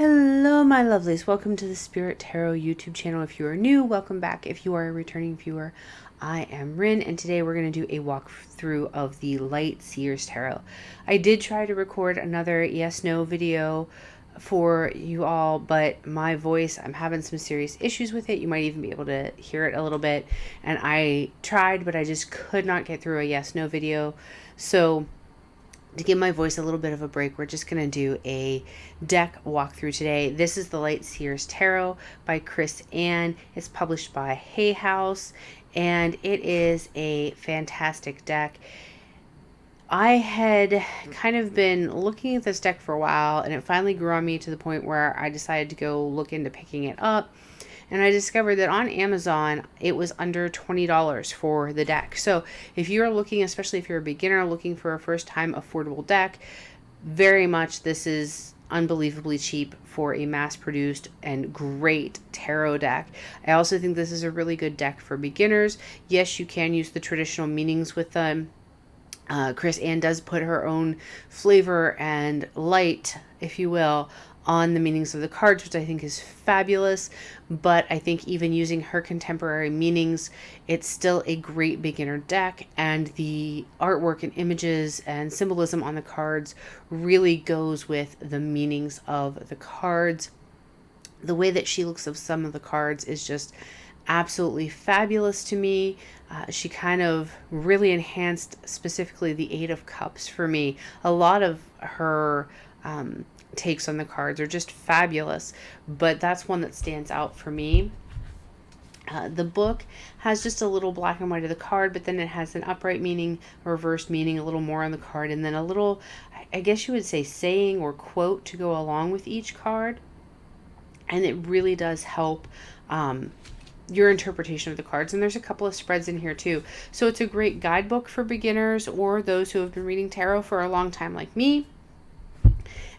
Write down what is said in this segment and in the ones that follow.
Hello, my lovelies. Welcome to the Spirit Tarot YouTube channel. If you are new, welcome back. If you are a returning viewer, I am Rin, and today we're going to do a walkthrough of the Light Seers Tarot. I did try to record another yes-no video for you all, but my voice, I'm having some serious issues with it. You might even be able to hear it a little bit, and I tried, but I just could not get through a yes-no video. So to give my voice a little bit of a break, we're just going to do a deck walkthrough today. This is the Light Seers Tarot by Chris Ann. It's published by Hay House, and it is a fantastic deck. I had kind of been looking at this deck for a while, and it finally grew on me to the point where I decided to go look into picking it up. And I discovered that on Amazon, it was under $20 for the deck. So if you're looking, especially if you're a beginner looking for a first time affordable deck, very much this is unbelievably cheap for a mass produced and great tarot deck. I also think this is a really good deck for beginners. Yes, you can use the traditional meanings with them. Chris Ann does put her own flavor and light, if you will, on the meanings of the cards, which I think is fabulous. But I think even using her contemporary meanings, it's still a great beginner deck, and the artwork and images and symbolism on the cards really goes with the meanings of the cards. The way that she looks at some of the cards is just absolutely fabulous to me. She kind of really enhanced specifically the Eight of Cups for me. A lot of her takes on the cards are just fabulous, but that's one that stands out for me. The book has just a little black and white of the card, but then it has an upright meaning, a reversed meaning, a little more on the card, and then a little, I guess you would say, saying or quote to go along with each card. And it really does help your interpretation of the cards. And there's a couple of spreads in here too. So it's a great guidebook for beginners or those who have been reading tarot for a long time like me.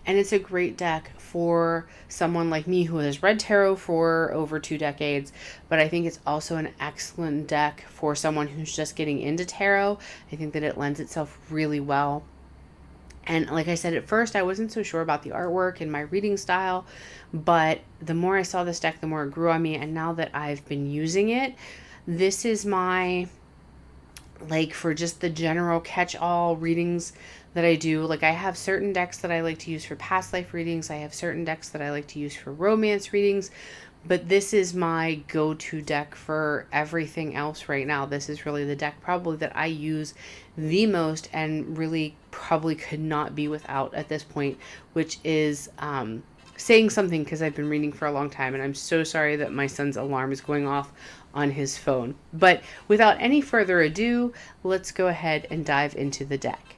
And it's a great deck for someone like me who has read tarot for over 2 decades. But I think it's also an excellent deck for someone who's just getting into tarot. I think that it lends itself really well. And like I said, at first, I wasn't so sure about the artwork and my reading style. But the more I saw this deck, the more it grew on me. And now that I've been using it, this is my, like, for just the general catch-all readings that I do. Like, I have certain decks that I like to use for past life readings. I have certain decks that I like to use for romance readings. But this is my go-to deck for everything else right now. This is really the deck probably that I use the most and really probably could not be without at this point, which is saying something, because I've been reading for a long time, and I'm so sorry that my son's alarm is going off on his phone. But without any further ado, let's go ahead and dive into the deck.